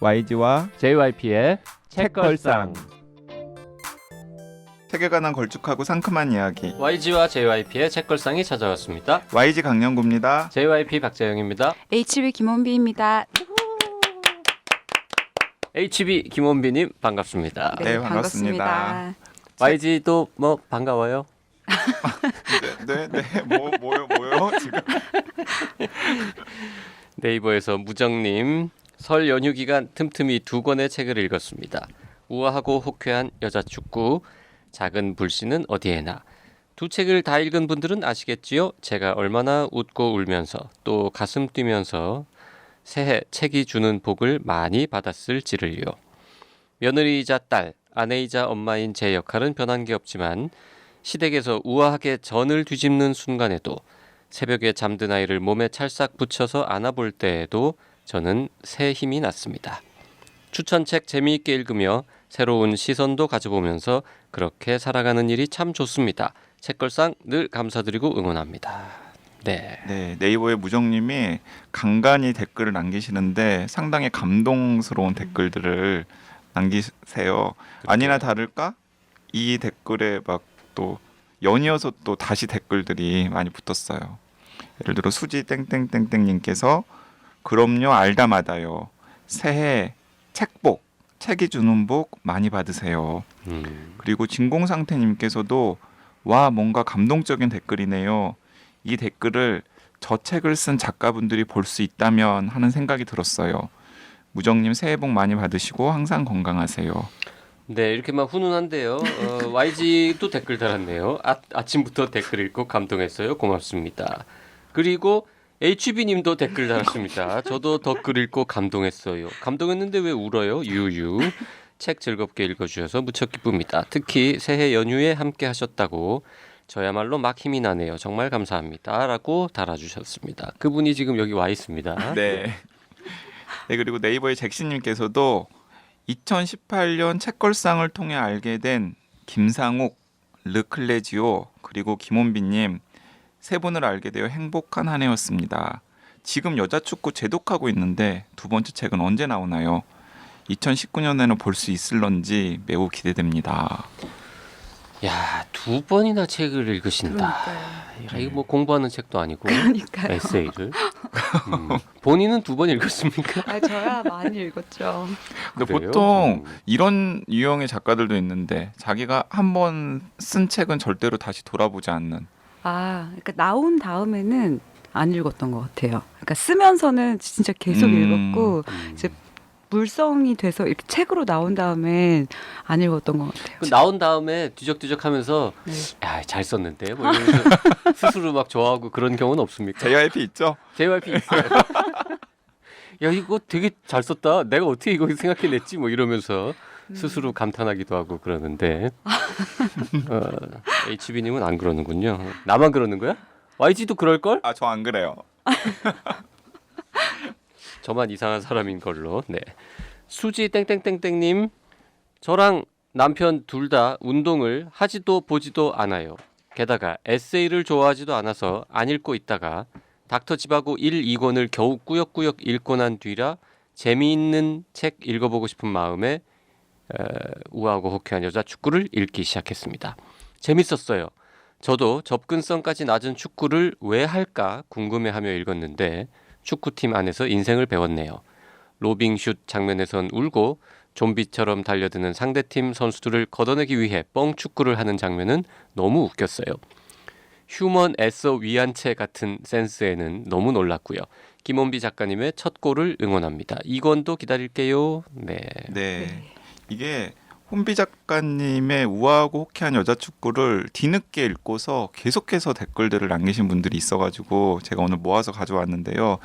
YG와 JYP의 책걸상. 책에 관한 걸쭉하고 상큼한 이야기. YG와 JYP의 책걸상이 찾아왔습니다. YG 강영구입니다. JYP 박재영입니다. HB 김원비입니다. HB 김원비님 반갑습니다. 네, 반갑습니다. YG도 뭐 반가워요? 네. 뭐요 지금? 네이버에서 무정님, 설 연휴 기간 틈틈이 2권의 책을 읽었습니다. 우아하고 호쾌한 여자축구, 작은 불씨는 어디에나. 두 책을 다 읽은 분들은 아시겠지요? 제가 얼마나 웃고 울면서 또 가슴 뛰면서 새해 책이 주는 복을 많이 받았을지를요. 며느리이자 딸, 아내이자 엄마인 제 역할은 변한 게 없지만 시댁에서 우아하게 전을 뒤집는 순간에도, 새벽에 잠든 아이를 몸에 찰싹 붙여서 안아볼 때에도 저는 새 힘이 났습니다. 추천책 재미있게 읽으며 새로운 시선도 가져보면서 그렇게 살아가는 일이 참 좋습니다. 책걸상 늘 감사드리고 응원합니다. 네, 네이버의 무정님이 간간히 댓글을 남기시는데 상당히 감동스러운 댓글들을 남기세요. 아니나 다를까 이 댓글에 막 또 연이어서 또 다시 댓글들이 많이 붙었어요. 예를 들어 수지 땡땡땡땡님께서 그럼요 알다마다요. 새해 책복, 책이 주는 복 많이 받으세요. 그리고 진공상태님께서도 와 뭔가 감동적인 댓글이네요. 이 댓글을 저 책을 쓴 작가분들이 볼 수 있다면 하는 생각이 들었어요. 무정님 새해 복 많이 받으시고 항상 건강하세요. 네, 이렇게 막 훈훈한데요. YG도 댓글 달았네요. 아침부터 댓글 읽고 감동했어요. 고맙습니다. 그리고 HB님도 댓글 달았습니다. 저도 댓글 읽고 감동했어요. 감동했는데 왜 울어요? 유유. 책 즐겁게 읽어주셔서 무척 기쁩니다. 특히 새해 연휴에 함께 하셨다고 저야말로 막 힘이 나네요. 정말 감사합니다. 라고 달아주셨습니다. 그분이 지금 여기 와 있습니다. 네. 네, 그리고 네이버의 잭시님께서도 2018년 책걸상을 통해 알게 된 김상욱, 르클레지오 그리고 김원비님 세 분을 알게 되어 행복한 한 해였습니다. 지금 여자축구 재독하고 있는데 두 번째 책은 언제 나오나요? 2019년에는 볼 수 있을런지 매우 기대됩니다. 야, 2번이나 책을 읽으신다. 야, 이거 뭐 공부하는 책도 아니고 그러니까요. 에세이를. 본인은 2번 읽었습니까? 아, 저야 많이 읽었죠. 근데 그래요? 보통 이런 유형의 작가들도 있는데 자기가 한번 쓴 책은 절대로 다시 돌아보지 않는. 아, 그러니까 나온 다음에는 안 읽었던 것 같아요. 그러니까 쓰면서는 진짜 계속 읽었고 이제 물성이 돼서 이렇게 책으로 나온 다음엔 안 읽었던 것 같아요. 나온 다음에 뒤적뒤적하면서 네. 야, 잘 썼는데 뭐 이러면서 스스로 막 좋아하고 그런 경우는 없습니까? JYP 있죠? JYP 있어요. 야, 이거 되게 잘 썼다. 내가 어떻게 이거 생각해냈지? 뭐 이러면서 스스로 감탄하기도 하고 그러는데 HB님은 안 그러는군요. 나만 그러는 거야? YG도 그럴걸? 아, 저 안 그래요. 저만 이상한 사람인 걸로. 네. 수지 땡땡땡땡님, 저랑 남편 둘 다 운동을 하지도 보지도 않아요. 게다가 에세이를 좋아하지도 않아서 안 읽고 있다가 닥터집하고 1, 2권을 겨우 꾸역꾸역 읽고 난 뒤라 재미있는 책 읽어보고 싶은 마음에 우아하고 호쾌한 여자 축구를 읽기 시작했습니다. 재밌었어요. 저도 접근성까지 낮은 축구를 왜 할까 궁금해하며 읽었는데 축구팀 안에서 인생을 배웠네요. 로빙슛 장면에선 울고 좀비처럼 달려드는 상대팀 선수들을 걷어내기 위해 뻥축구를 하는 장면은 너무 웃겼어요. 휴먼 애써 위안체 같은 센스에는 너무 놀랐고요. 김원비 작가님의 첫 골을 응원합니다. 2권도 기다릴게요. 네. 이게 혼비 작가님의 우아하고 호쾌한 여자축구를 뒤늦게 읽고서 계속해서 댓글들을 남기신 분들이 있어가지고 제가 오늘 모아서 가져왔는데요.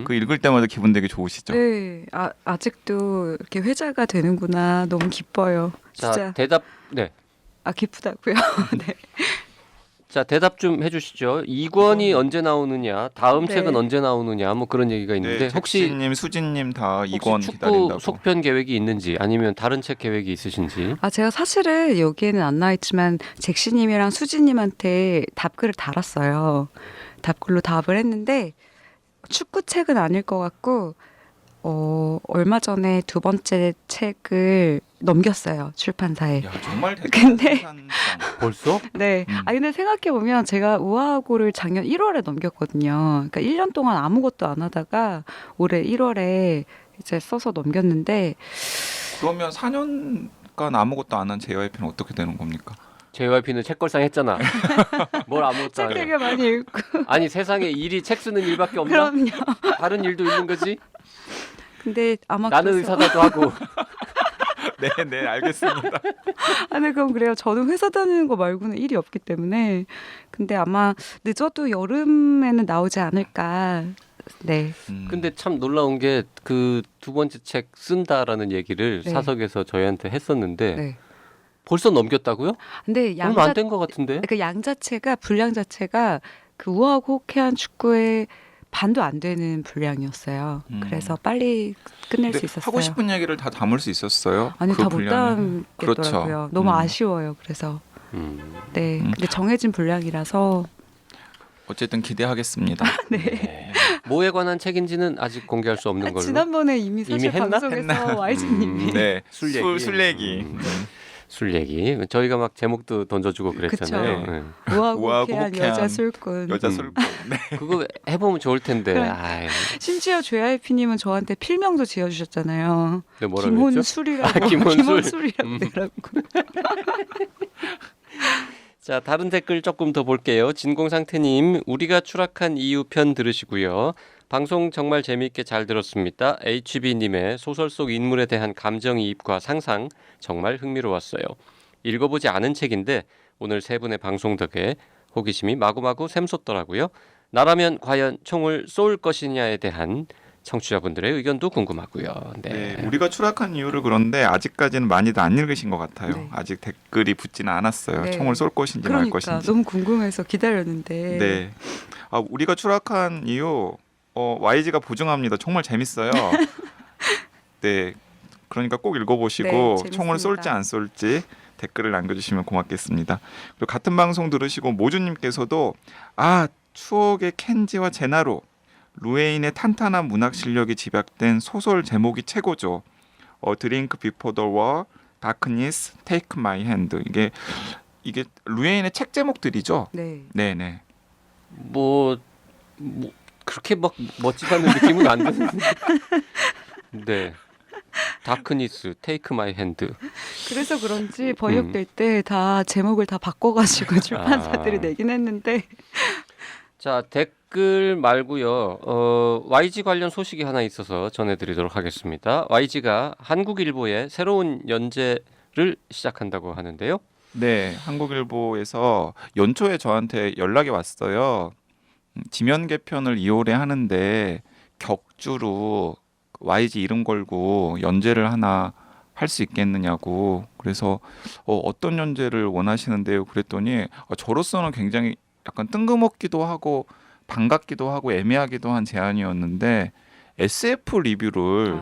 그 읽을 때마다 기분 되게 좋으시죠? 네, 아직도 이렇게 회자가 되는구나. 너무 기뻐요. 자, 진짜. 대답. 네. 아, 기쁘다고요. 네. 자, 대답 좀 해주시죠. 2권이 언제 나오느냐, 다음 네. 책은 언제 나오느냐, 뭐 그런 얘기가 있는데 혹시 잭시님, 수진님 다 혹시 2권 축구 기다린다고. 속편 계획이 있는지 아니면 다른 책 계획이 있으신지. 아, 제가 사실은 여기에는 안 나와 있지만 잭시님이랑 수지님한테 답글을 달았어요. 답글로 답을 했는데 축구 책은 아닐 것 같고 얼마 전에 두 번째 책을 넘겼어요. 출판사에. 야, 정말 근데- 대단한 벌써? 네. 근데 생각해보면 제가 우아하고를 작년 1월에 넘겼거든요. 그러니까 1년 동안 아무것도 안 하다가 올해 1월에 이제 써서 넘겼는데 그러면 4년간 아무것도 안 한 JYP는 어떻게 되는 겁니까? JYP는 책걸상 했잖아. 뭘 아무것도 책 안 해. 되게 많이 읽고. 아니 세상에 일이 책 쓰는 일밖에 없나? 그럼요. 다른 일도 있는 거지? 근데 아마 나는 그래서- 의사다도 하고. 네, 네, 알겠습니다. 네, 그럼 그래요. 저는 회사 다니는 거 말고는 일이 없기 때문에. 근데 아마 늦어도 여름에는 나오지 않을까. 네. 근데 참 놀라운 게 그 두 번째 책 쓴다라는 얘기를 네. 사석에서 저희한테 했었는데 네. 벌써 넘겼다고요? 근데 얼마 양자 안 된 것 같은데. 그 양 자체가 분량 자체가 그 우아하고 호쾌한 축구의 반도 안 되는 분량이었어요. 그래서 빨리 끝낼 수 있었어요. 하고 싶은 얘기를 다 담을 수 있었어요. 아니 그 다 못 분량에. 담겠더라고요. 그렇죠. 너무 아쉬워요. 그래서 네. 근데 정해진 분량이라서 어쨌든 기대하겠습니다. 네. 뭐에 관한 책인지는 아직 공개할 수 없는 걸로. 지난번에 이미 사실 이미 했나? 방송에서 YG님이 네, 술 얘기. 술 얘기. 술 얘기. 저희가 막 제목도 던져주고 그랬잖아요. 그쵸. 네. 우아하고 우아하고 호쾌한 호쾌한 여자 술꾼. 여자 술꾼. 네. 그거 해보면 좋을 텐데. 그래. 아이, 심지어 JYP님은 저한테 필명도 지어주셨잖아요. 내가 뭐라 그랬죠? 김혼술이라고. 김혼술. 김혼술이라고 내라고. 자, 다른 댓글 조금 더 볼게요. 진공상태님, 우리가 추락한 이유 편 들으시고요. 방송 정말 재미있게 잘 들었습니다. HB님의 소설 속 인물에 대한 감정이입과 상상 정말 흥미로웠어요. 읽어보지 않은 책인데 오늘 세 분의 방송 덕에 호기심이 마구마구 샘솟더라고요. 나라면 과연 총을 쏠 것이냐에 대한 청취자분들의 의견도 궁금하고요. 네, 우리가 추락한 이유를 그런데 아직까지는 많이들 안 읽으신 것 같아요. 네. 아직 댓글이 붙지는 않았어요. 네. 총을 쏠 것인지 말 그러니까 것인지. 너무 궁금해서 기다렸는데. 네. 우리가 추락한 이유 YG가 보증합니다. 정말 재밌어요. 네. 그러니까 꼭 읽어보시고 네, 재밌습니다. 총을 쏠지 안 쏠지 댓글을 남겨주시면 고맙겠습니다. 그리고 같은 방송 들으시고 모주님께서도 추억의 켄지와 제나루 루에인의 탄탄한 문학 실력이 집약된 소설 제목이 최고죠. 드링크 비포 더 워, 다크니스, 테이크 마이 핸드. 이게 루에인의 책 제목들이죠. 네. 네네. 뭐 그렇게 막 멋지다는 느낌은 안 드는데. 네. 다크니스, 테이크 마이 핸드. 그래서 그런지 번역될 때 다 제목을 다 바꿔가지고 출판사들이 내긴 했는데. 자, 댓글 말고요. YG 관련 소식이 하나 있어서 전해드리도록 하겠습니다. YG가 한국일보에 새로운 연재를 시작한다고 하는데요. 네, 한국일보에서 연초에 저한테 연락이 왔어요. 지면 개편을 2월에 하는데 격주로 YG 이름 걸고 연재를 하나 할 수 있겠느냐고. 그래서 어떤 연재를 원하시는데요? 그랬더니 저로서는 굉장히 약간 뜬금없기도 하고 반갑기도 하고 애매하기도 한 제안이었는데 SF 리뷰를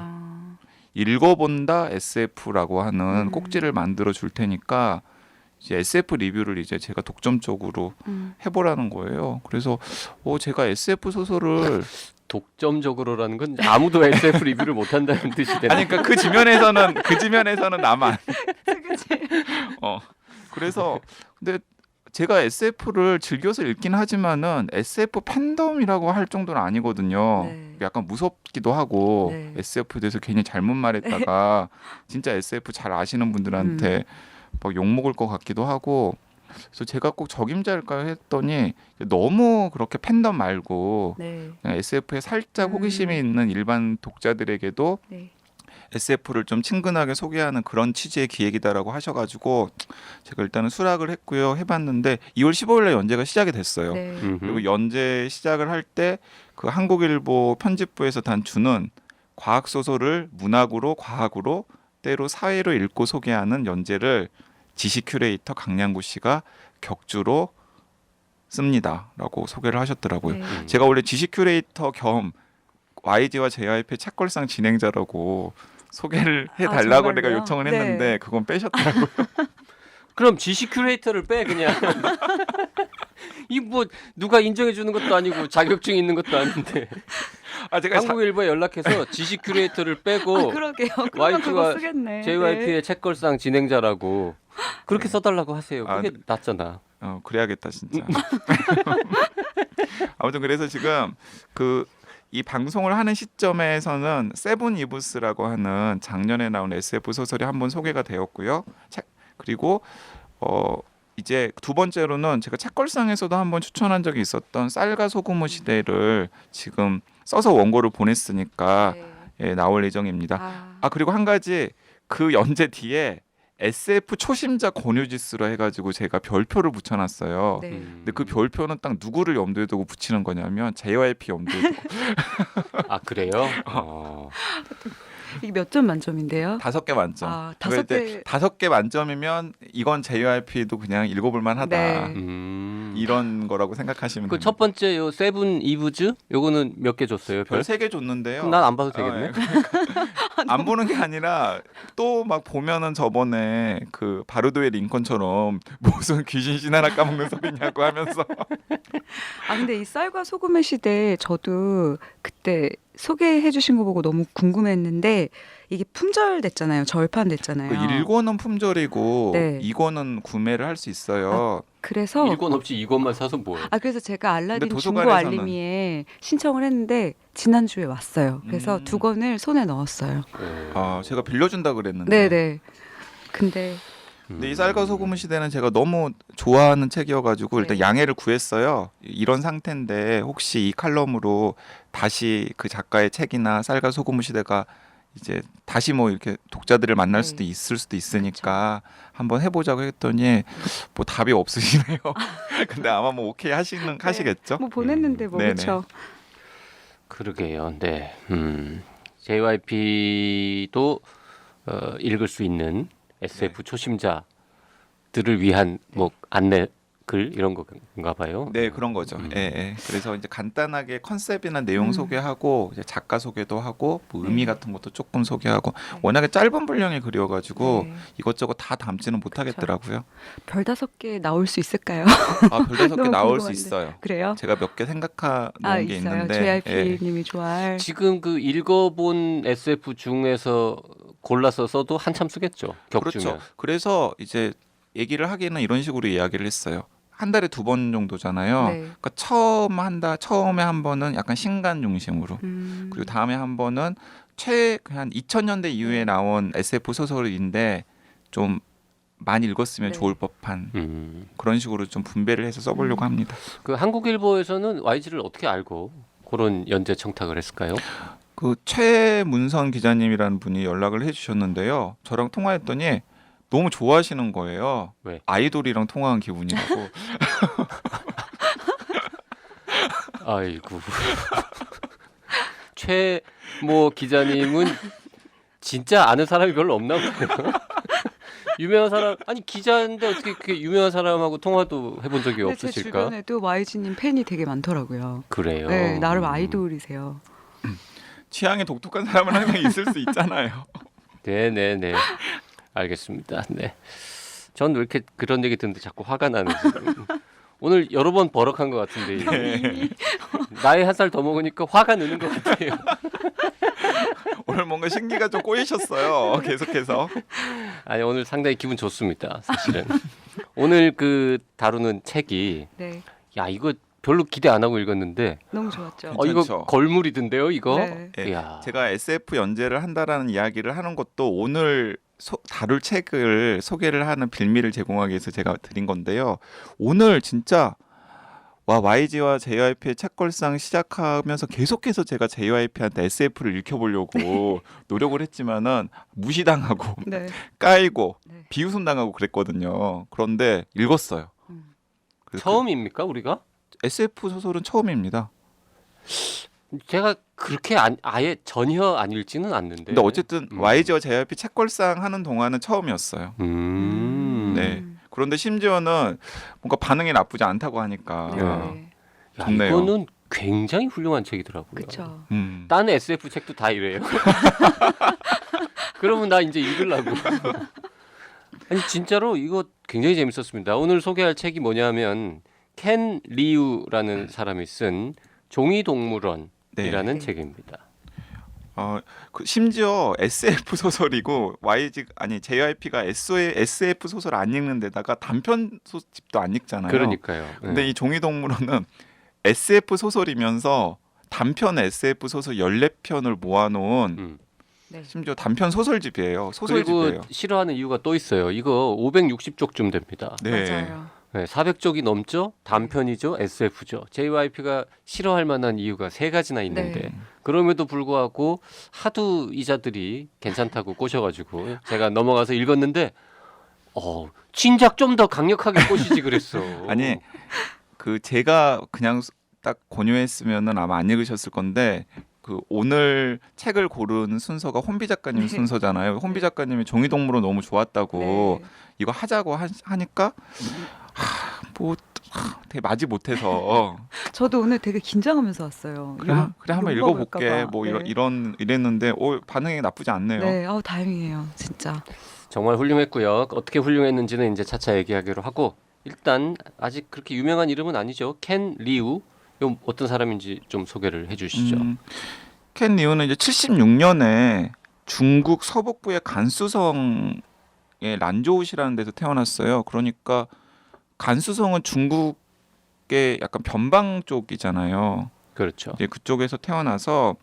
읽어본다 SF라고 하는 꼭지를 만들어 줄 테니까 이제 SF 리뷰를 이제 제가 독점적으로 해보라는 거예요. 그래서 제가 SF 소설을 독점적으로라는 건 아무도 SF 리뷰를 못한다는 뜻이 되나? 아니 그러니까 그 지면에서는 나만. 그래서 근데 제가 SF를 즐겨서 읽긴 하지만은 SF 팬덤이라고 할 정도는 아니거든요. 네. 약간 무섭기도 하고 네. SF에 대해서 괜히 잘못 말했다가 진짜 SF 잘 아시는 분들한테 막 욕먹을 것 같기도 하고 그래서 제가 꼭 적임자일까 했더니 너무 그렇게 팬덤 말고 네. 그냥 SF에 살짝 호기심이 있는 일반 독자들에게도 네. SF를 좀 친근하게 소개하는 그런 취지의 기획이다라고 하셔가지고 제가 일단은 수락을 했고요. 해봤는데 2월 15일에 연재가 시작이 됐어요. 네. 그리고 연재 시작을 할 때 그 한국일보 편집부에서 단 주는 과학 소설을 문학으로 과학으로 때로 사회로 읽고 소개하는 연재를 지식 큐레이터 강량구 씨가 격주로 씁니다라고 소개를 하셨더라고요. 네. 제가 원래 지식 큐레이터 겸 YG와 JYP 책걸상 진행자라고 소개를 해달라고 내가 정말요? 요청을 네. 했는데 그건 빼셨더라고요. 그럼 지식 큐레이터를 빼 그냥. 이 뭐 누가 인정해 주는 것도 아니고 자격증이 있는 것도 아닌데. 제가 한국일보에 연락해서 지식 큐레이터를 빼고 그러게요. 그러면 그거 YG와 쓰겠네. JYP의 네. 책걸상 진행자라고 그렇게 써달라고 하세요. 그게 네. 낫잖아. 그래야겠다 진짜. 아무튼 그래서 지금 이 방송을 하는 시점에서는 세븐 이브스라고 하는 작년에 나온 SF 소설이 한번 소개가 되었고요. 그리고 이제 두 번째로는 제가 책걸상에서도 한번 추천한 적이 있었던 쌀과 소금의 시대를 지금 써서 원고를 보냈으니까 네. 나올 예정입니다. 그리고 한 가지 그 연재 뒤에 SF 초심자 권유지수로 해가지고 제가 별표를 붙여놨어요. 네. 근데 그 별표는 딱 누구를 염두에 두고 붙이는 거냐면 JYP 염두에 두고 아 그래요? 이게 몇 점 만점인데요? 5개 만점. 아, 그럴 때 5개 만점이면 이건 JYP도 그냥 읽어볼 만하다. 네. 이런 거라고 생각하시면 그 됩니다. 첫 번째 요 세븐 이브즈 요거는 몇 개 줬어요? 별 3개 줬는데요. 난 안 봐도 되겠네. 안 보는 게 아니라 또 막 보면은 저번에 그 바르도의 링컨처럼 무슨 귀신 신 하나 까먹는 소리냐고 하면서 근데 이 쌀과 소금의 시대 저도 그때 소개해 주신 거 보고 너무 궁금했는데 이게 품절됐잖아요. 절판됐잖아요. 그 1권은 품절이고 네. 2권은 구매를 할 수 있어요. 그래서 1권 없이 2권만 사서 뭐해? 그래서 제가 알라딘 근데 중고 도서관에서는- 알림이에 신청을 했는데 지난주에 왔어요. 그래서 2권을 손에 넣었어요. 제가 빌려준다 그랬는데. 네네. 근데 근데 이 쌀과 소금의 시대는 제가 너무 좋아하는 책이어가지고 일단 네. 양해를 구했어요. 이런 상태인데 혹시 이 칼럼으로 다시 그 작가의 책이나 쌀과 소금의 시대가 이제 다시 뭐 이렇게 독자들을 만날 네. 수도 있을 수도 있으니까 한번 해보자고 했더니 뭐 답이 없으시네요. 근데 아마 뭐 오케이 하시겠죠? 뭐 보냈는데 뭐 네네. 그렇죠. 그러게요. 네. JYP도 읽을 수 있는 SF 초심자들을 위한 뭐 안내 글 이런 건가 봐요. 네, 그런 거죠. 예. 그래서 이제 간단하게 컨셉이나 내용 소개하고 이제 작가 소개도 하고 뭐 의미 같은 것도 조금 소개하고 워낙에 짧은 분량의 글이어가지고 네. 이것저것 다 담지는 못하겠더라고요. 별 5개 나올 수 있을까요? 별 5개 너무 나올 수 궁금한데. 있어요. 그래요? 제가 몇 개 생각해 놓은 게 있어요. 있는데 JYP님이 좋아할. 지금 그 읽어본 SF 중에서 골라서 써도 한참 쓰겠죠. 격주면. 그렇죠. 그래서 이제 얘기를 하기는 이런 식으로 이야기를 했어요. 한 달에 2번 정도잖아요. 네. 그러니까 처음에 한 번은 약간 신간 중심으로 그리고 다음에 한 번은 한 2000년대 이후에 나온 SF 소설인데 좀 많이 읽었으면 네. 좋을 법한 그런 식으로 좀 분배를 해서 써보려고 합니다. 그 한국일보에서는 YG를 어떻게 알고 그런 연재 청탁을 했을까요? 그 최문선 기자님이라는 분이 연락을 해주셨는데요. 저랑 통화했더니 너무 좋아하시는 거예요. 왜? 아이돌이랑 통화한 기분이라고. 아이고. 최모 기자님은 진짜 아는 사람이 별로 없나 보네요. 유명한 사람 아니 기자인데 어떻게 그렇게 유명한 사람하고 통화도 해본 적이 근데 제 없으실까? 주변에도 YG님 팬이 되게 많더라고요. 그래요. 네, 나름 아이돌이세요. 취향이 독특한 사람은 항상 있을 수 있잖아요. 네네네. 알겠습니다. 네. 전 왜 이렇게 그런 얘기 듣는데 자꾸 화가 나는지. 오늘 여러 번 버럭한 것 같은데 이게. 나이 한 살 더 먹으니까 화가 느는 것 같아요. 오늘 뭔가 신기가 좀 꼬이셨어요. 계속해서. 아니 오늘 상당히 기분 좋습니다. 사실은. 오늘 그 다루는 책이 네, 야 이거 별로 기대 안 하고 읽었는데 너무 좋았죠. 이거 괜찮죠? 걸물이던데요 이거. 네. 예, 이야. 제가 SF 연재를 한다라는 이야기를 하는 것도 오늘 다룰 책을 소개를 하는 빌미를 제공하기 위해서 제가 드린 건데요. 오늘 진짜 YG와 JYP의 책걸상 시작하면서 계속해서 제가 JYP한테 SF를 읽혀보려고 노력을 했지만은 무시당하고 네. 까이고 네. 비웃음 당하고 그랬거든요. 그런데 읽었어요. 그래서 처음입니까 우리가? SF 소설은 처음입니다. 제가 그렇게 아예 전혀 안 읽지는 않는데. 근데 어쨌든 YG와 JYP 책걸상 하는 동안은 처음이었어요. 네. 그런데 심지어는 뭔가 반응이 나쁘지 않다고 하니까 네. 야, 좋네요. 이거는 굉장히 훌륭한 책이더라고요. 그렇죠. 딴 SF 책도 다 이래요. 그러면 나 이제 읽으려고. 아니 진짜로 이거 굉장히 재밌었습니다. 오늘 소개할 책이 뭐냐면 켄 리우라는 사람이 쓴 종이 동물원 이라는 네. 책입니다. 심지어 SF 소설이고 JYP가 SF 소설 안 읽는 데다가 단편 소집도 안 읽잖아요. 그러니까요. 근데 이 종이동물원은 SF 소설이면서 단편 SF 소설 14편을 모아놓은 음. 네. 심지어 단편 소설집이에요. 소설집이에요. 그리고 싫어하는 이유가 또 있어요. 이거 560쪽쯤 됩니다. 네. 맞아요. 네, 400쪽이 넘죠. 단편이죠. SF죠. JYP가 싫어할 만한 이유가 세 가지나 있는데 네. 그럼에도 불구하고 하도 이자들이 괜찮다고 꼬셔가지고 제가 넘어가서 읽었는데 진작 좀 더 강력하게 꼬시지 그랬어. 아니 제가 그냥 딱 권유했으면은 아마 안 읽으셨을 건데 오늘 책을 고른 순서가 혼비 작가님 네. 순서잖아요. 혼비 작가님이 종이동물원 너무 좋았다고 네. 이거 하자고 하니까 되게 맞이 못해서 저도 오늘 되게 긴장하면서 왔어요. 그래 한번 읽어볼까 읽어볼게 봐. 뭐 네. 이랬는데 반응이 나쁘지 않네요. 네, 다행이에요, 진짜. 정말 훌륭했고요. 어떻게 훌륭했는지는 이제 차차 얘기하기로 하고 일단 아직 그렇게 유명한 이름은 아니죠. 켄 리우. 이 어떤 사람인지 좀 소개를 해주시죠. 켄 리우는 이제 76년에 중국 서북부의 간수성의 란조우시라는 데서 태어났어요. 그러니까 간수성은 중국의 약간 변방 쪽이잖아요. 그렇죠. 이제 그쪽에서 태어나서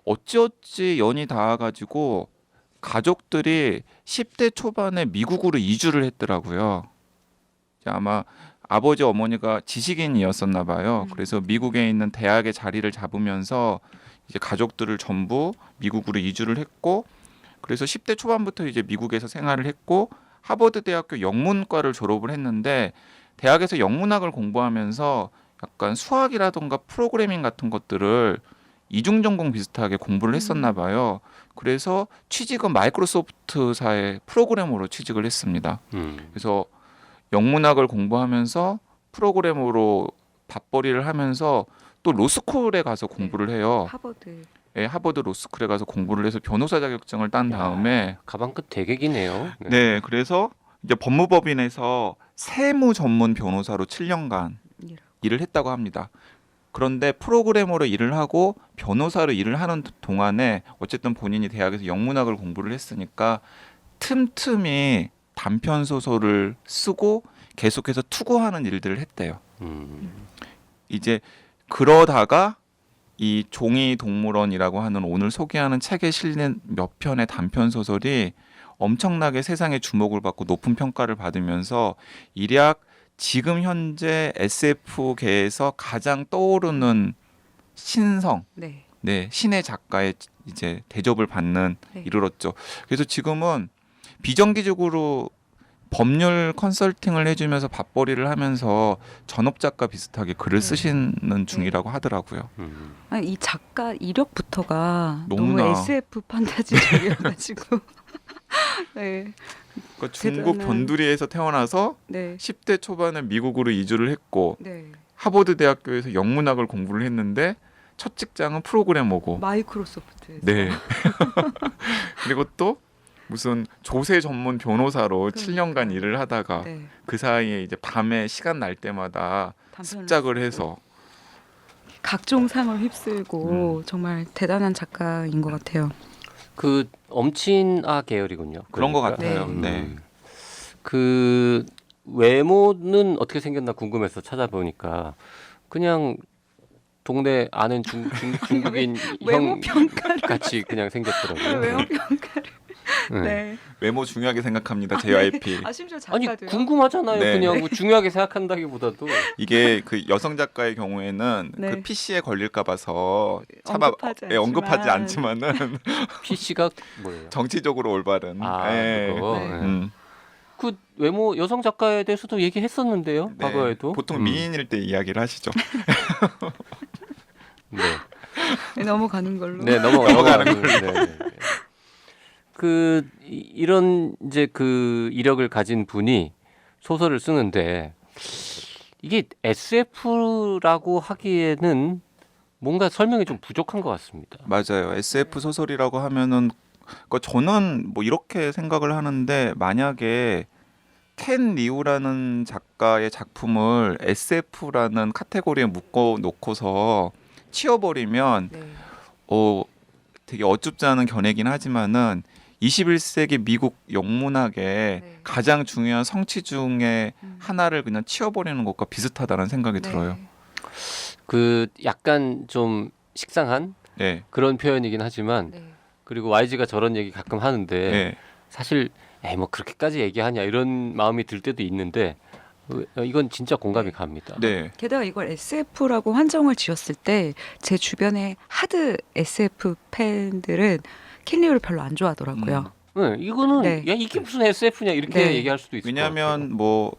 어찌어찌 연이 닿아가지고 가족들이 10대 초반에 미국으로 이주를 했더라고요. 이제 아마 아버지 어머니가 지식인이었었나 봐요. 그래서 미국에 있는 대학에 자리를 잡으면서 이제 가족들을 전부 미국으로 이주를 했고, 그래서 10대 초반부터 이제 미국에서 생활을 했고 하버드 대학교 영문과를 졸업을 했는데 대학에서 영문학을 공부하면서 약간 수학이라던가 프로그래밍 같은 것들을 이중 전공 비슷하게 공부를 했었나 봐요. 그래서 취직은 마이크로소프트사의 프로그래머로 취직을 했습니다. 그래서 영문학을 공부하면서 프로그래머로 밥벌이를 하면서 또 로스쿨에 가서 공부를 해요. 하버드. 네, 하버드 로스쿨에 가서 공부를 해서 변호사 자격증을 딴 다음에 가방 끝 되게 기네요. 네, 그래서 이제 법무법인에서 세무 전문 변호사로 7년간 일을 했다고 합니다. 그런데 프로그래머로 일을 하고 변호사로 일을 하는 동안에 어쨌든 본인이 대학에서 영문학을 공부를 했으니까 틈틈이 단편 소설을 쓰고 계속해서 투고하는 일들을 했대요. 이제 그러다가 이 종이 동물원이라고 하는 오늘 소개하는 책에 실린 몇 편의 단편 소설이 엄청나게 세상의 주목을 받고 높은 평가를 받으면서 일약 지금 현재 SF계에서 가장 떠오르는 신성, 신의 작가의 이제 대접을 받는 이르렀죠. 그래서 지금은 비정기적으로 법률 컨설팅을 해주면서 밥벌이를 하면서 전업 작가 비슷하게 글을 쓰시는 중이라고 하더라고요. 아니, 이 작가 이력부터가 너무나. 너무 SF 판타지적이어가지고 네. 그러니까 중국 대단한. 변두리에서 태어나서 네. 10대 초반에 미국으로 이주를 했고 네. 하버드 대학교에서 영문학을 공부를 했는데 첫 직장은 프로그래머고. 마이크로소프트에서. 네. 그리고 또 무슨 조세 전문 변호사로 7년간 일을 하다가 네. 그 사이에 이제 밤에 시간 날 때마다 단편을 습작을 해서 각종 상을 휩쓸고 정말 대단한 작가인 것 같아요. 그 엄친아 계열이군요. 그런 것 그러니까. 같아요. 네. 그 외모는 어떻게 생겼나 궁금해서 찾아보니까 그냥 동네 아는 중국인 외모 형 평가를 같이 그냥 생겼더라고요. 외모 평가를. 네. 네. 외모 중요하게 생각합니다. JYP. 아 심지어 아니 작가도요. 궁금하잖아요. 네. 그냥 뭐 중요하게 생각한다기보다도 이게 그 여성 작가의 경우에는 네. 그 PC에 걸릴까 봐서 언급하지 않지만은 PC가 뭐예요? 정치적으로 올바른. 아 예. 그거. 네. 예. 그 외모 여성 작가에 대해서도 얘기했었는데요. 네. 과거에도. 보통 미인일 때 이야기를 하시죠. 네. 네, 넘어가는 걸로. 네 넘어가는 걸로. 네. 이런 이제 그 이력을 가진 분이 소설을 쓰는데 이게 SF라고 하기에는 뭔가 설명이 좀 부족한 것 같습니다. 맞아요. SF 소설이라고 하면은 저는 뭐 이렇게 생각을 하는데 만약에 켄 리우라는 작가의 작품을 SF라는 카테고리에 묶어 놓고서 치워버리면 네. 되게 어줍지 않은 견해긴 하지만은 21세기 미국 영문학의 네. 가장 중요한 성취 중에 음. 하나를 그냥 치워버리는 것과 비슷하다는 생각이 네. 들어요. 그 약간 좀 식상한 네. 그런 표현이긴 하지만 네. 그리고 YG가 저런 얘기 가끔 하는데 네. 사실 뭐 그렇게까지 얘기하냐 이런 마음이 들 때도 있는데 이건 진짜 공감이 갑니다. 네. 게다가 이걸 SF라고 한정을 지었을 때 제 주변에 하드 SF 팬들은 킬리우를 별로 안 좋아하더라고요. 이거는 네. 야 이게 무슨 SF냐 이렇게 네. 얘기할 수도 있을 것 왜냐하면 뭐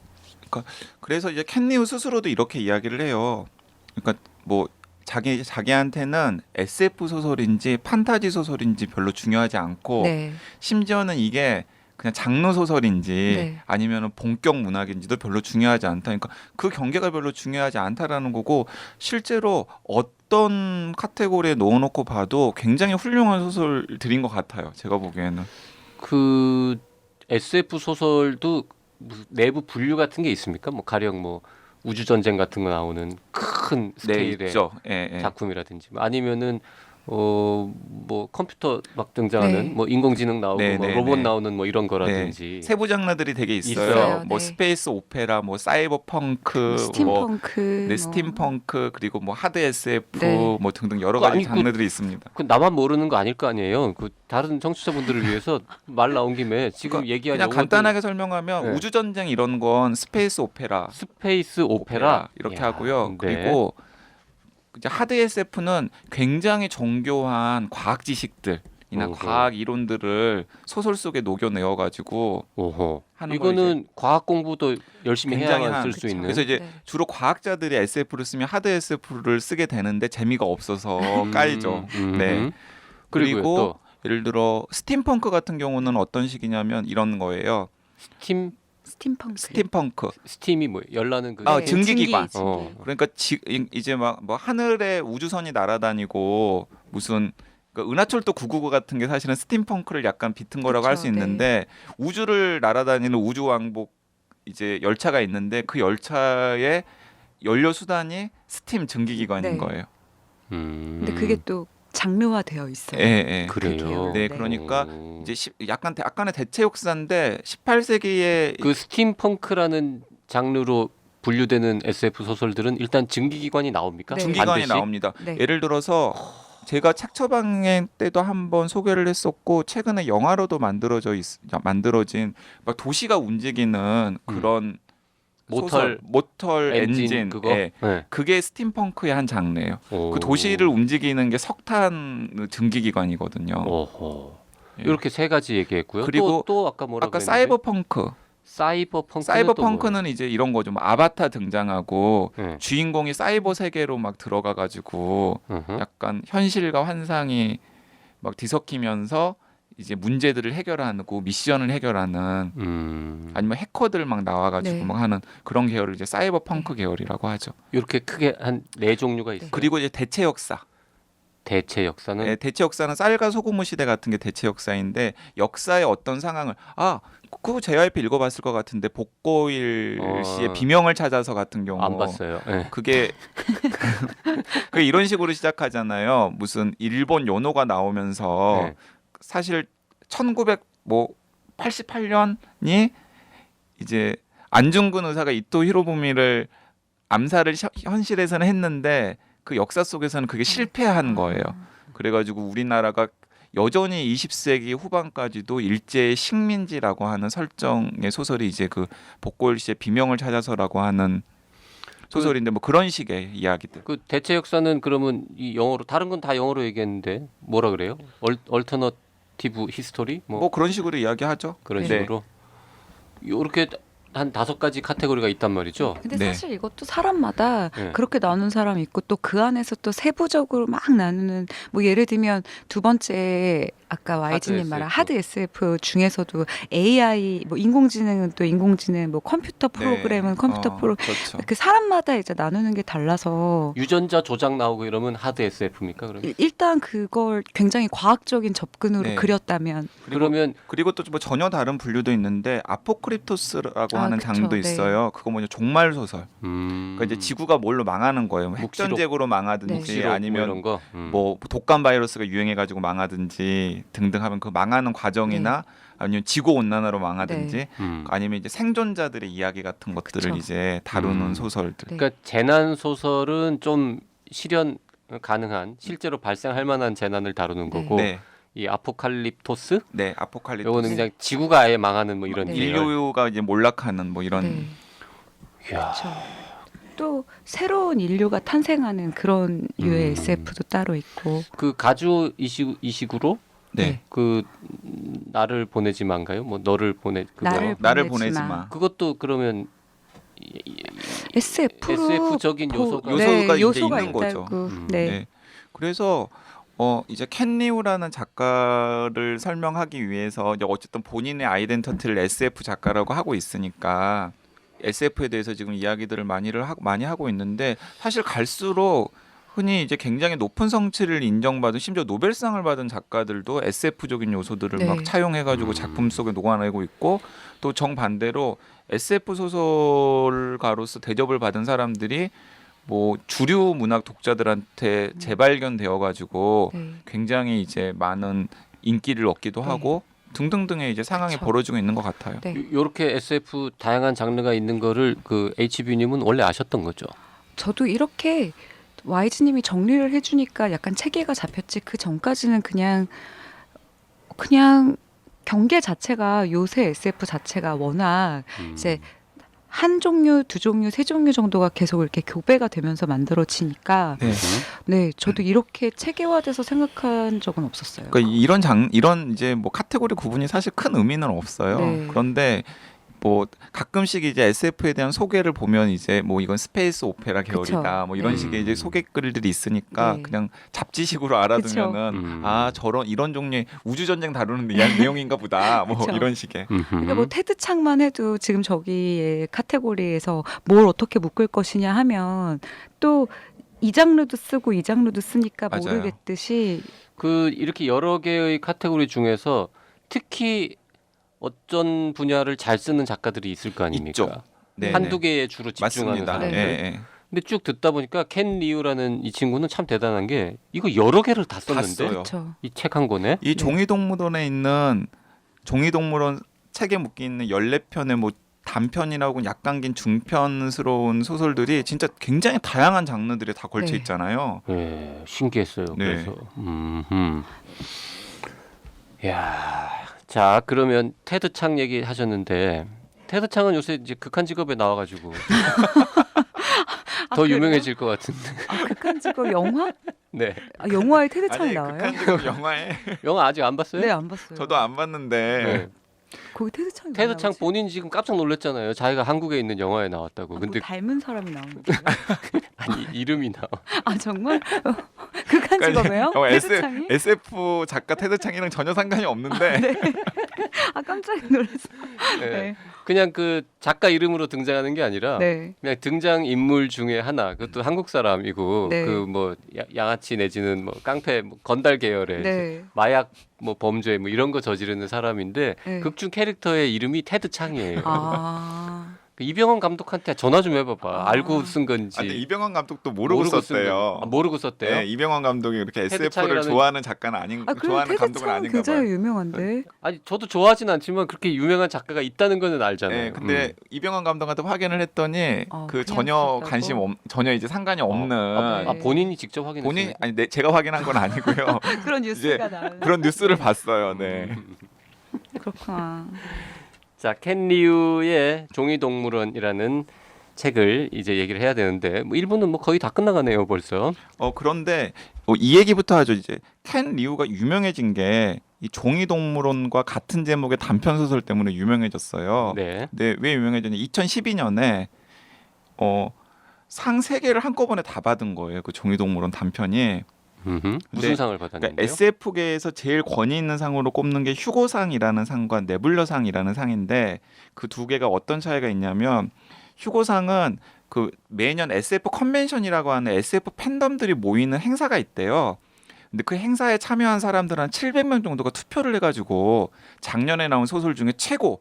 그러니까 그래서 이제 캔리우 스스로도 이렇게 이야기를 해요. 그러니까 뭐 자기한테는 SF 소설인지 판타지 소설인지 별로 중요하지 않고 네. 심지어는 이게 그냥 장르 소설인지 네. 아니면 본격 문학인지도 별로 중요하지 않다. 그러니까 그 경계가 별로 중요하지 않다라는 거고 실제로 어떤 카테고리에 넣어놓고 봐도 굉장히 훌륭한 소설들인 것 같아요. 제가 보기에는. 그 SF 소설도 무슨 내부 분류 같은 게 있습니까? 뭐 가령 뭐 우주 전쟁 같은 거 나오는 큰 네, 스케일의 있죠. 예, 예. 작품이라든지 아니면은 뭐 컴퓨터 막 등장하는 네. 뭐 인공지능 나오고 네, 뭐 네, 로봇 네. 나오는 뭐 이런 거라든지 세부 장르들이 되게 있어요. 있어요. 뭐 네. 스페이스 오페라, 뭐 사이버 펑크, 스팀펑크, 네, 뭐. 스팀펑크 그리고 뭐 하드 SF 네. 뭐 등등 여러 그 가지 아니, 장르들이 있습니다. 그 나만 모르는 거 아닐 거 아니에요. 그 다른 청취자분들을 위해서 말 나온 김에 지금 얘기한 그냥 용어들 간단하게 설명하면 네. 우주 전쟁 이런 건 스페이스 오페라, 스페이스 오페라 이렇게 야, 하고요. 네. 그리고 이제 하드 SF는 굉장히 정교한 과학 지식들이나 어허. 과학 이론들을 소설 속에 녹여내어 가지고 오호. 하는 걸 이거는 과학 공부도 열심히 굉장히 해야만 쓸 그쵸. 수 있는. 그래서 이제 네. 주로 과학자들이 SF를 쓰면 하드 SF를 쓰게 되는데 재미가 없어서 깔죠. 네. 그리고 그리고 또 예를 들어 스팀펑크 같은 경우는 어떤 식이냐면 이런 거예요. 스팀펑크. 스팀펑크. 스팀이 뭐 열나는 그 아, 증기기관. 증기. 어. 그러니까 이제 막 뭐 하늘에 우주선이 날아다니고 무슨 그 은하철도 999 같은 게 사실은 스팀펑크를 약간 비튼 거라고 할 수 그쵸, 네. 있는데 우주를 날아다니는 우주왕복 이제 열차가 있는데 그 열차의 연료 수단이 스팀 증기기관인 네. 거예요. 근데 그게 또 장르화되어 있어요. 예, 예. 그래요. 계열. 네, 네. 그러니까 오. 이제 약간의 대체 역사인데 18세기에 그 스팀펑크라는 장르로 분류되는 SF 소설들은 일단 증기기관이 나옵니까? 네. 증기관이 반드시? 나옵니다. 네. 예를 들어서 제가 책 처방행 때도 한번 소개를 했었고 최근에 영화로도 만들어진 막 도시가 움직이는 그런 모터 엔진 그거. 예. 네. 그게 스팀펑크의 한 장르예요. 오. 그 도시를 움직이는 게 석탄 증기기관이거든요. 오호. 예. 이렇게 세 가지 얘기했고요. 그리고 또 아까 뭐라고 아까 했는데? 사이버펑크. 사이버펑크는 이제 이런 거죠. 뭐 아바타 등장하고 또 뭐예요? 주인공이 사이버 세계로 막 들어가 가지고 약간 현실과 환상이 막 뒤섞이면서 이제 문제들을 해결하고 미션을 해결하는 아니면 해커들 막 나와가지고 네. 막 하는 그런 계열을 이제 사이버 펑크 계열이라고 하죠. 이렇게 크게 한 네 종류가 있어요. 그리고 이제 대체 역사. 대체 역사는 네, 대체 역사는 쌀과 소금의 시대 같은 게 대체 역사인데 역사의 어떤 상황을 그거 JYP 읽어봤을 것 같은데 복고일 씨의 비명을 찾아서 같은 경우 안 봤어요. 네. 그게 그 이런 식으로 시작하잖아요. 무슨 일본 연호가 나오면서 네. 사실 1988년이 이제 안중근 의사가 이토 히로부미를 암살을 현실에서는 했는데 그 역사 속에서는 그게 실패한 거예요. 그래가지고 우리나라가 여전히 20세기 후반까지도 일제의 식민지라고 하는 설정의 소설이 이제 그 복고일 씨의 비명을 찾아서라고 하는 소설인데 뭐 그런 식의 이야기들. 그 대체 역사는 그러면 이 영어로 다른 건 다 영어로 얘기했는데 뭐라 그래요? 얼터너티브 히스토리 뭐 그런 식으로 이야기하죠. 그런 네. 식으로 요렇게 한 5가지 카테고리가 있단 말이죠. 근데 네. 사실 이것도 사람마다 네. 그렇게 나누는 사람이 있고 또 그 안에서 또 세부적으로 막 나누는 뭐 예를 들면 두 번째 아까 YG님 SF. 말한 하드 SF 중에서도 AI 뭐 인공지능은 또 인공지능 뭐 컴퓨터 프로그램은 컴퓨터 프로 그렇죠. 그 사람마다 이제 나누는 게 달라서 유전자 조작 나오고 이러면 하드 SF입니까? 그러면 일단 그걸 굉장히 과학적인 접근으로 네. 그렸다면 그러면 그리고 또 뭐 전혀 다른 분류도 있는데 아포크립토스라고 아, 하는 그쵸. 장도 네. 있어요. 그거 뭐냐 종말 소설. 그러니까 이제 지구가 뭘로 망하는 거예요. 뭐 묵시록. 핵전쟁으로 망하든지 묵시록 뭐 아니면 이런 거. 뭐 독감 바이러스가 유행해가지고 망하든지 등등 하면 그 망하는 과정이나 아니면 지구 온난화로 망하든지 아니면 이제 생존자들의 이야기 같은 것들을 그쵸. 이제 다루는 소설들. 네. 그러니까 재난 소설은 좀 실현 가능한 실제로 발생할 만한 재난을 다루는 네. 거고 네, 이 아포칼립토스 네, 아포칼립토스. 요거는 그냥 지구가 아예 망하는 뭐 이런 네. 계열. 인류가 이제 몰락하는 뭐 이런. 네. 이야. 그렇죠. 또 새로운 인류가 탄생하는 그런 유의 SF도 따로 있고. 그 가주 이식으로 네, 그 나를 보내지만가요? 뭐 너를 보내 그거 나를 보내지 보내지 마. 마. 그것도 그러면 SF로 SF적인 요소가 요소가 이제 요소가 있는 거죠. 있다고. 네. 네. 네. 그래서 이제 켄 리우라는 작가를 설명하기 위해서 이제 어쨌든 본인의 아이덴티티를 SF 작가라고 하고 있으니까 SF에 대해서 지금 이야기들을 많이 하고 있는데 사실 갈수록 흔히 이제 굉장히 높은 성취를 인정받은 심지어 노벨상을 받은 작가들도 SF적인 요소들을 네. 막 차용해가지고 작품 속에 녹아내고 있고 또 정반대로 SF 소설가로서 대접을 받은 사람들이 뭐 주류 문학 독자들한테 재발견되어가지고 네. 굉장히 이제 많은 인기를 얻기도 네. 하고 등등등의 이제 상황이 그쵸. 벌어지고 있는 것 같아요. 네. 요렇게 SF 다양한 장르가 있는 거를 그 HB님은 원래 아셨던 거죠? 저도 이렇게 YG님이 정리를 해주니까 약간 체계가 잡혔지 그 전까지는 그냥 경계 자체가 요새 SF 자체가 워낙 이제 한 종류, 두 종류, 세 종류 정도가 계속 이렇게 교배가 되면서 만들어지니까 네. 네 저도 이렇게 체계화돼서 생각한 적은 없었어요. 그러니까 이런 이제 뭐 카테고리 구분이 사실 큰 의미는 없어요. 네. 그런데 뭐 가끔씩 이제 SF에 대한 소개를 보면 이제 뭐 이건 스페이스 오페라 계열이다 그쵸. 뭐 이런 네. 식의 이제 소개 글들이 있으니까 네. 그냥 잡지식으로 알아두면은 아 저런 이런 종류의 우주 전쟁 다루는 내용인가 보다 뭐 그쵸. 이런 식의. 그러니까 뭐 테드 창만 해도 지금 저기의 카테고리에서 뭘 어떻게 묶을 것이냐 하면 또 이 장르도 쓰고 이 장르도 쓰니까 맞아요. 모르겠듯이 그 이렇게 여러 개의 카테고리 중에서 특히 어떤 분야를 잘 쓰는 작가들이 있을 거 아닙니까? 있죠. 네, 한두 네. 개에 주로 집중하는 맞습니다. 사람들. 예, 예. 근데 쭉 듣다 보니까 켄 리우라는 이 친구는 참 대단한 게 이거 여러 개를 다 썼는데 써요. 그렇죠. 이 책 한 권에 이 종이동물원에 있는 종이동물원 책에 묶여 있는 14편의 뭐 단편이라고 약간 긴 중편스러운 소설들이 진짜 굉장히 다양한 장르들이 다 걸쳐 네. 있잖아요. 예, 신기했어요. 네. 그래서 야, 자 그러면 테드 창 얘기 하셨는데 테드 창은 요새 이제 극한 직업에 나와가지고 더 그래요? 유명해질 것 같은데. 극한 직업 영화? 네, 영화에 테드 창이 아니 나와요? 극한 직업 영화에 영화 아직 안 봤어요? 네, 안 봤어요. 저도 안 봤는데 네. 거기 테드 창이 테드 왜 창 나오지? 본인 지금 깜짝 놀랐잖아요. 자기가 한국에 있는 영화에 나왔다고. 아, 근데 뭐 닮은 사람이 나오는 거예요? 아니 이름이 나와. 아 정말? 극한 직업이에요? 테드 창이? SF 작가 테드 창이랑 전혀 상관이 없는데 아 깜짝 놀랐어. 네. 네. 그냥 그 작가 이름으로 등장하는 게 아니라 네. 그냥 등장 인물 중에 하나. 그것도 한국 사람이고 네. 그 뭐 양아치 내지는 뭐 깡패 뭐 건달 계열의 이제 네. 마약 뭐 범죄 뭐 이런 거 저지르는 사람인데 네. 극중 캐릭터의 이름이 테드 창이에요. 아. 그 이병헌 감독한테 전화 좀 해봐봐. 아. 알고 쓴 건지. 아, 근데 이병헌 감독도 모르고 쓴 썼대요. 거- 아, 모르고 썼대요. 네, 이병헌 감독이 그렇게 SF를 창이라는- 좋아하는 작가는 아닌 아 그럼 좋아하는 테드 감독은 창 아닌가 굉장히 봐요. 유명한데. 아니 저도 좋아하진 않지만 그렇게 유명한 작가가 있다는 거는 알잖아요. 네, 근데 이병헌 감독한테 확인을 했더니 그 그냥 전혀 썼다고? 관심 전혀 이제 상관이 없는 아, 네. 본인이 직접 확인했어요. 본인 아니 제가 확인한 건 아니고요. 그런 이제 뉴스가 나오는. 그런 뉴스를 봤어요. 네. 그렇구나. 자, 켄 리우의 종이동물원이라는 책을 이제 얘기를 해야 되는데 뭐 1부는 뭐 거의 다 끝나가네요, 벌써. 그런데 이 얘기부터 하죠. 이제 켄 리우가 유명해진 게 이 종이동물원과 같은 제목의 단편 소설 때문에 유명해졌어요. 네. 근데 왜 유명해졌냐? 2012년에 상 3개를 한꺼번에 다 받은 거예요. 그 종이동물원 단편이. 무슨 근데 상을 그러니까 받았는데요? SF계에서 제일 권위 있는 상으로 꼽는 게 휴고상이라는 상과 네뷸러상이라는 상인데 그 두 개가 어떤 차이가 있냐면 휴고상은 그 매년 SF 컨벤션이라고 하는 SF 팬덤들이 모이는 행사가 있대요. 근데 그 행사에 참여한 사람들 한 700명 정도가 투표를 해가지고 작년에 나온 소설 중에 최고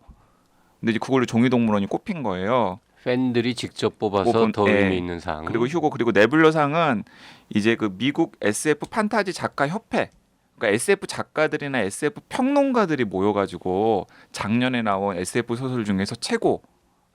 근데 이제 그걸로 종이동물원이 꼽힌 거예요. 팬들이 직접 뽑아서 뽑은, 더 예. 의미 있는 상. 그리고 휴고 그리고 네뷸러상은 이제 그 미국 SF 판타지 작가 협회, 그러니까 SF 작가들이나 SF 평론가들이 모여가지고 작년에 나온 SF 소설 중에서 최고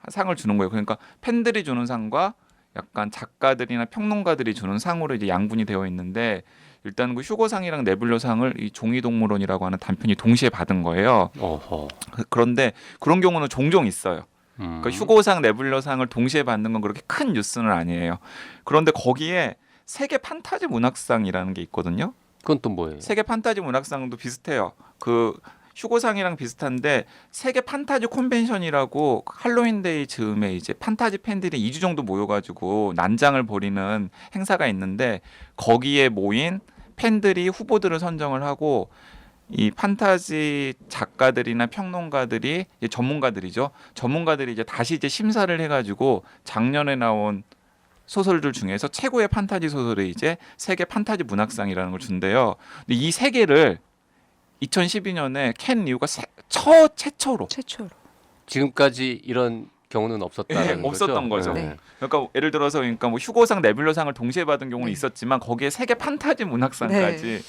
상을 주는 거예요. 그러니까 팬들이 주는 상과 약간 작가들이나 평론가들이 주는 상으로 이제 양분이 되어 있는데 일단 그 휴고상이랑 네뷸러상을 이 종이동물원이라고 하는 단편이 동시에 받은 거예요. 어허. 그런데 그런 경우는 종종 있어요. 그러니까 휴고상, 네뷸러상을 동시에 받는 건 그렇게 큰 뉴스는 아니에요. 그런데 거기에 세계 판타지 문학상이라는 게 있거든요. 그건 또 뭐예요? 세계 판타지 문학상도 비슷해요. 그 휴고상이랑 비슷한데 세계 판타지 컨벤션이라고 할로윈데이 즈음에 이제 판타지 팬들이 2주 정도 모여가지고 난장을 벌이는 행사가 있는데 거기에 모인 팬들이 후보들을 선정을 하고 이 판타지 작가들이나 평론가들이 이제 전문가들이죠. 전문가들이 이제 다시 이제 심사를 해가지고 작년에 나온 소설들 중에서 최고의 판타지 소설을 이제 세계 판타지 문학상이라는 걸 준대요. 근데 이 세 개를 2012년에 켄 리우가 최초로 지금까지 이런 경우는 없었다는 예, 거죠. 없었던 거죠. 네. 그러니까 예를 들어서 그러니까 뭐 휴고상, 네뷸러상을 동시에 받은 경우는 네. 있었지만 거기에 세계 판타지 문학상까지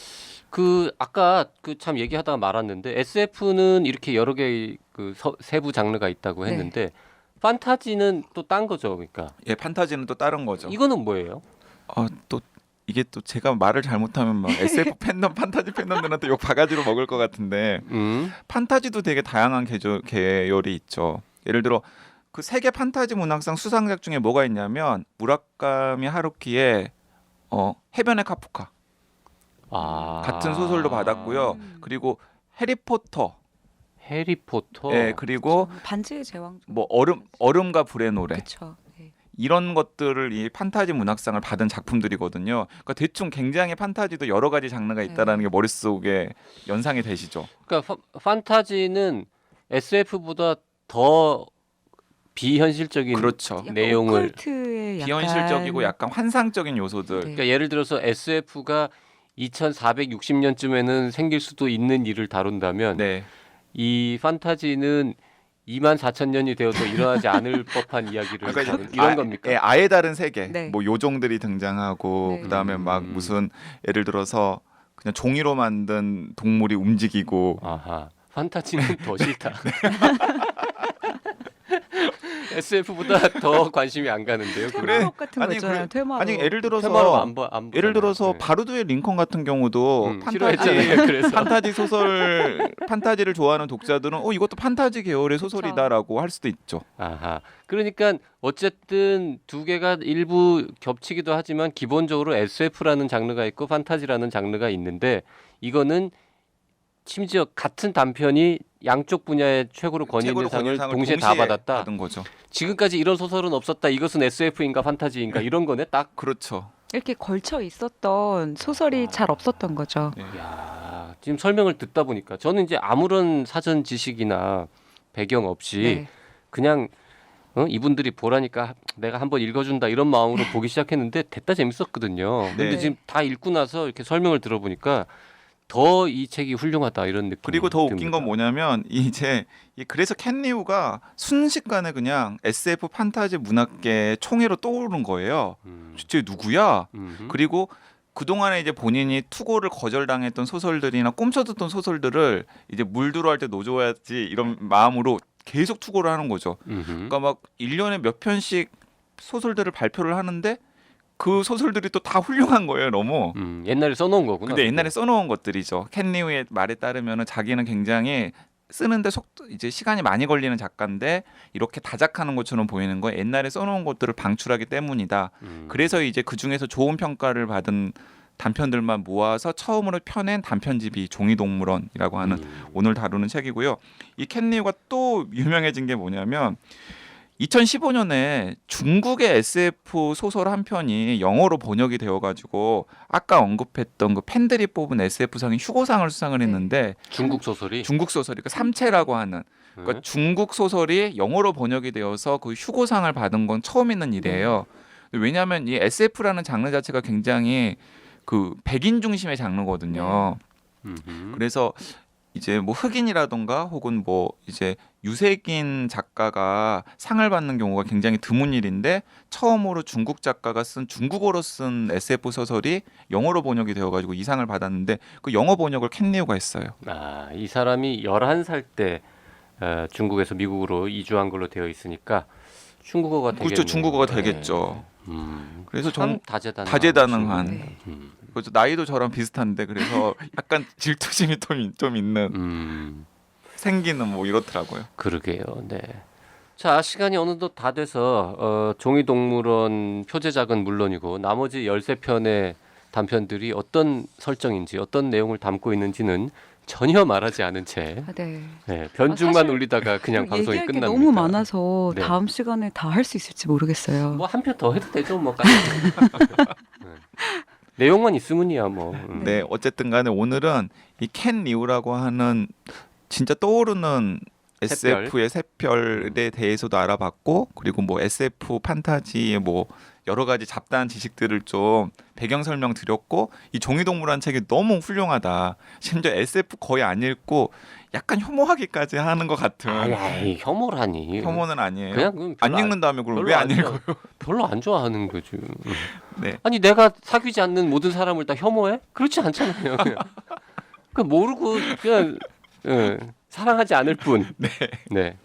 그 아까 그 참 얘기하다가 말았는데 SF는 이렇게 여러 개의 그 세부 장르가 있다고 네. 했는데 판타지는 또 딴 거죠, 그러니까. 예, 판타지는 또 다른 거죠. 이거는 뭐예요? 또 이게 또 제가 말을 잘못하면 막 SF 팬덤, 판타지 팬덤들한테 욕 바가지로 먹을 것 같은데 판타지도 되게 다양한 계열이 있죠. 예를 들어 그 세계 판타지 문학상 수상작 중에 뭐가 있냐면 무라카미 하루키의 해변의 카프카 같은 소설도 받았고요. 그리고 해리포터, 해리포터. 예, 그리고 반지의 제왕. 뭐 얼음과 불의 노래 그렇죠. 네. 이런 것들을 이 판타지 문학상을 받은 작품들이거든요. 그러니까 대충 굉장히 판타지도 여러 가지 장르가 있다라는 게 머릿속에 연상이 되시죠. 그러니까 판타지는 SF보다 더 비현실적인 그렇죠. 약간 내용을 오컬트의 비현실적이고 약간 환상적인 요소들. 네. 그러니까 예를 들어서 SF가 2460년쯤에는 생길 수도 있는 일을 다룬다면 네. 이 판타지는 24,000년이 되어도 일어나지 않을 법한 이야기를 그러니까 다룬 이런 겁니까? 예, 아예 다른 세계. 네. 뭐 요종들이 등장하고 네. 그다음에 막 무슨 예를 들어서 그냥 종이로 만든 동물이 움직이고 아하. 판타지는 더 싫다. SF보다 더 관심이 안 가는데요. 그건. 테마록 같은 거 아니, 있잖아요. 테마록. 아니 예를 들어서 테마로 안 예를 들어서 네. 바루드의 링컨 같은 경우도 싫어했잖아요. 그래서 판타지 소설 판타지를 좋아하는 독자들은 이것도 판타지 계열의 소설이다라고 할 수도 있죠. 아하. 그러니까 어쨌든 두 개가 일부 겹치기도 하지만 기본적으로 SF라는 장르가 있고 판타지라는 장르가 있는데 이거는 심지어 같은 단편이 양쪽 분야의 최고로 권위있는 상을 동시에 다 받았다. 받은 거죠. 지금까지 이런 소설은 없었다. 이것은 SF인가 판타지인가 이런 거네. 딱. 그렇죠. 이렇게 걸쳐 있었던 소설이 잘 없었던 거죠. 네. 야, 지금 설명을 듣다 보니까 저는 이제 아무런 사전 지식이나 배경 없이 네. 그냥 이분들이 보라니까 내가 한번 읽어준다 이런 마음으로 보기 시작했는데 됐다 재밌었거든요. 근데 네. 지금 다 읽고 나서 이렇게 설명을 들어보니까 더 이 책이 훌륭하다 이런 느낌. 그리고 더 웃긴 건 뭐냐면 그래서 켄 리우가 순식간에 그냥 SF 판타지 문학계 총회로 떠오른 거예요. 진짜 누구야? 그리고 그동안에 이제 본인이 투고를 거절당했던 소설들이나 꿈쳐듣던 소설들을 이제 물들어할 때 놓줘야지 이런 마음으로 계속 투고를 하는 거죠. 그러니까 막 1년에 몇 편씩 소설들을 발표를 하는데 그 소설들이 또 다 훌륭한 거예요, 너무. 옛날에 써놓은 거구나. 근데 옛날에 써놓은 것들이죠. 켄 리우의 말에 따르면은 자기는 굉장히 쓰는데 이제 시간이 많이 걸리는 작가인데 이렇게 다작하는 것처럼 보이는 거 옛날에 써놓은 것들을 방출하기 때문이다. 그래서 이제 그 중에서 좋은 평가를 받은 단편들만 모아서 처음으로 펴낸 단편집이 종이동물원이라고 하는 오늘 다루는 책이고요. 이 켄 리우가 또 유명해진 게 뭐냐면 2015년에 중국의 SF 소설 한 편이 영어로 번역이 되어가지고 아까 언급했던 그 팬들이 뽑은 SF상인 휴고상을 수상을 했는데 중국 소설이 중국 소설이 그 삼체라고 하는 그러니까 중국 소설이 영어로 번역이 되어서 그 휴고상을 받은 건 처음 있는 일이에요. 왜냐하면 이 SF라는 장르 자체가 굉장히 그 백인 중심의 장르거든요. 그래서 이제 뭐 흑인이라던가 혹은 뭐 이제 유색인 작가가 상을 받는 경우가 굉장히 드문 일인데 처음으로 중국 작가가 쓴 중국어로 쓴 SF 소설이 영어로 번역이 되어가지고 이 상을 받았는데 그 영어 번역을 캔 리우가 했어요. 아, 이 사람이 11살 때 중국에서 미국으로 이주한 걸로 되어 있으니까 중국어가 되겠네요. 그렇죠, 중국어가 되겠죠. 그래서 참 다재다능한. 네. 그래서 나이도 저랑 비슷한데 그래서 약간 질투심이 좀 있는 생기는 뭐 이렇더라고요. 그러게요. 네. 자, 시간이 어느덧 다 돼서 종이동물원 표제작은 물론이고 나머지 13편의 단편들이 어떤 설정인지 어떤 내용을 담고 있는지는 전혀 말하지 않은 채 네. 변죽만 사실 울리다가 그냥 방송이 얘기할 게 끝납니다. 너무 많아서 네. 다음 시간에 다 할 수 있을지 모르겠어요. 뭐 한 편 더 해도 되죠. 뭐 네. 내용만 있으면이야 뭐. 네, 어쨌든 간에 오늘은 이 켄 리우라고 하는 진짜 떠오르는 샛별. SF의 샛별에 대해서도 알아봤고 그리고 뭐 SF 판타지의 뭐 여러 가지 잡다한 지식들을 좀 배경 설명 드렸고 이 종이동물한 책이 너무 훌륭하다. 심지어 SF 거의 안 읽고 약간 혐오하기까지 하는 것 같은. 아이, 혐오라니. 혐오는 아니에요. 그냥 그건 안 별로 읽는다며 그럼 별로 왜 안 안 읽어요? 별로 안 좋아하는 거죠. 네. 아니 내가 사귀지 않는 모든 사람을 다 혐오해? 그렇지 않잖아요. 그냥. 그 모르고 그냥 사랑하지 않을 뿐. 네. 네.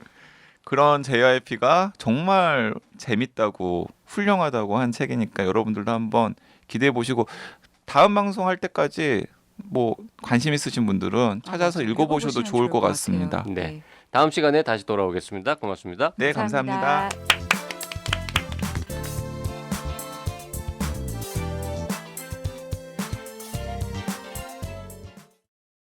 그런 JYP가 정말 재밌다고 훌륭하다고 한 책이니까 여러분들도 한번 기대해 보시고 다음 방송 할 때까지 뭐 관심 있으신 분들은 찾아서 읽어보셔도 읽어보시면 좋을 것 같아요. 같습니다. 네. 다음 시간에 다시 돌아오겠습니다. 고맙습니다. 네, 감사합니다.